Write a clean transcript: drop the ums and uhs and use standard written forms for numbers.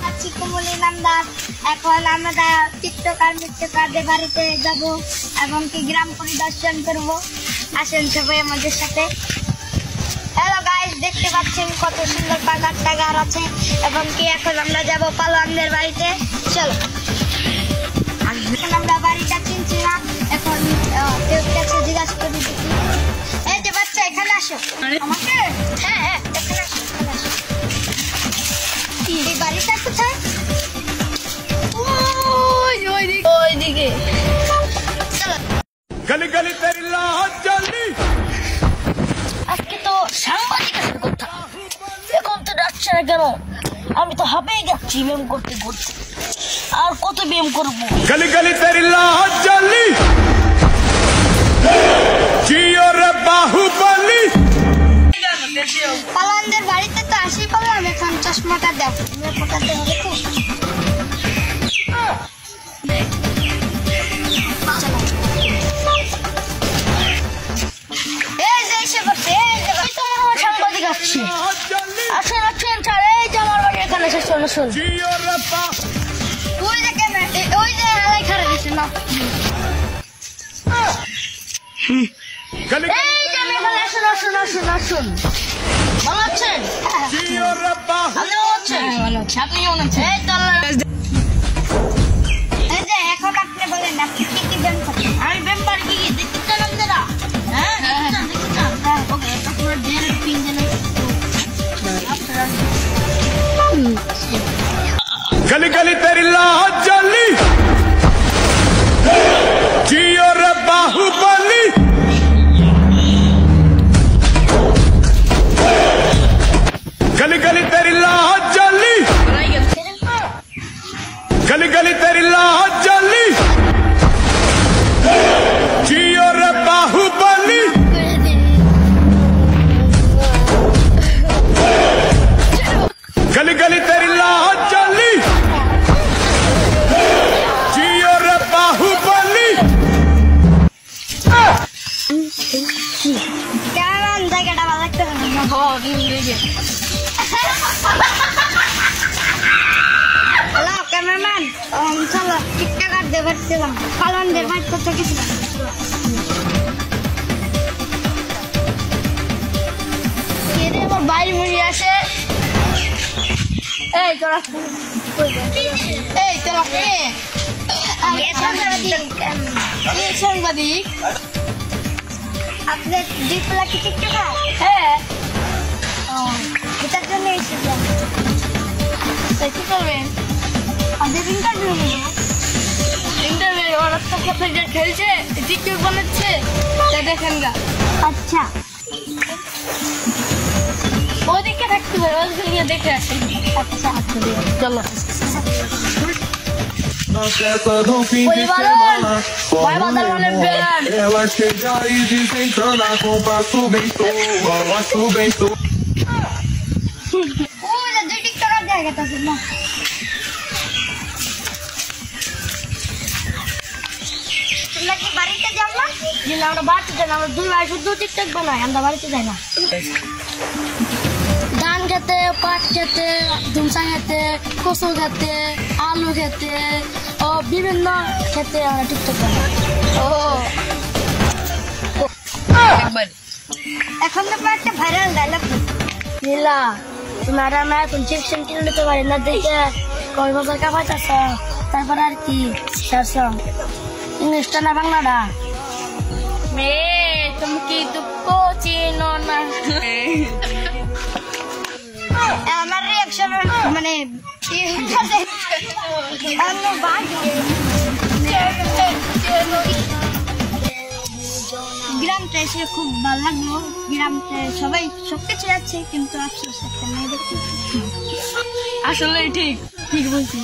আছি কুমুল ইমানদার। এখন আমরা টিকটকারদের বাড়িতে যাব এবং কি গ্রাম পরিদর্শন করব। আসেন সবাই আমাদের সাথে। হ্যালো গাইস, দেখতে পাচ্ছেন কত সুন্দর পাকার টাগার আছে এবং কি এখন আমরা যাব পালোয়ানদের বাড়িতে। চলো, এখন আমরা বাড়িটা চিনছি না, এখন কেউ কাছে জিজ্ঞাসা করি। এই যে বাচ্চা, এখানে আসো। আমাকে? হ্যাঁ হ্যাঁ, এখানে আসো, এখানে আসো। এই বাড়িটা কোথায়? ওইদিকে। গলি গলি তেরি লাহত জ্বলি। আজকে তো সাংবাদিকের কথা, এখন তো ডাকছে না কেন? আমি তো হাঁপিয়ে যাচ্ছি ব্যায়াম করতে করতে। আর কত ব্যায়াম করবো? গলি গলি তেরি লাহত জ্বলি। জিও রে বাহুবলি। পালোয়ানদের বাড়িতে তো আসি পালাম, এখন চশমাটা দাও, ফোটাতে হবে তো। এই যে এসে পড়ছে, এই যে সাংবাদিক আসছে। আসুন আসুন স্যার, এই যে আমার বাড়ি এখানে এসে শোনো শোন। জিও রে ওই যে কেন, ওই যে আলাই খারাপ হয়েছে না। গলি এই যে আমি এখানে আসুন আসুন আসুন আসুন। ভালো আছেন? জিও রে বাহু। আপনি ভালো আছেন? ভালো আছি, আপনি কেমন আছেন? এই তো এই যে এখন আপনি বলেন, আপনি কি কি ব্যায়াম করেন? আমি ব্যায়াম পারি কি দেখতে চান আপনারা? হ্যাঁ দেখতে চান? ওকে, তারপরে দেন পিন দেন। गली गली तेरी लाहत जली। जियो रे बाहुबली। गली गली तेरी लाहत जली। गली गली तेरी लाहत जली। जियो रे बाहुबली। गली गली तेरी लाहत जली। जियो रे बाहुबली। কেমন জায়গাটা ভালো লাগতে হবে না? হ্যালো ক্যামেরাম্যান, চলো টিকটকারদের বাড়িতে গেলাম, পালোয়ানদের বাড়ি করতে গেছিলাম। আমার বাড়ি মুড়ি আসে। এই তোরা কে? আমি সাংবাদিক। আপনার ডিপলা কি টিকটকার? হ্যাঁ, এটার জন্য এসেছিলাম। তাই কি করবেন? আমাদের ইন্টারভিউ নেব। ইন্টারভিউ ওরা তো কোথায় যা খেলছে, টিকটক বানাচ্ছে, তা দেখেন গা। আচ্ছা, ওদিকে থাকতে পারে, ওদিকে গিয়ে দেখে আসি। আচ্ছা চলো। Todo fim de semana, Vai mandar uma lembrada. ela chega e desencana com passo bem passo bem ওই যে দুই টিকটকার দেখা গেছে না। তোমরা কি বাড়িতে যাও না? কিন্তু আমরা বাড়িতে যাই না, আমরা দুই ভাই শুধু টিকটক বানাই, আমরা বাড়িতে যাই না। ধান খেতে, পাট খেতে, ধুমসা খেতে, কচু খেতে, আলু খেতে ও বিভিন্ন খেতে আমরা টিকটক বানাই। এখন তো একটা ভাইরাল ডায়লগ। নীলা, তুমি আর আমি এখন চিপসেন কিনে নিতে পারি না দেখে কয় বছর কামাইতেছ, তারপর আর কি সারছ ইংলিশটা না বাংলাটা? মেয়ে তুমি কি দুঃখ চিনো না? আমার রিয়াকশন মানে গ্রামটা এসে খুব ভালো লাগলো। গ্রামটা সবাই সবকিছু আছে, কিন্তু আফসোস একটা মেয়ে দেখতে। আসলে ঠিক ঠিক বলছি।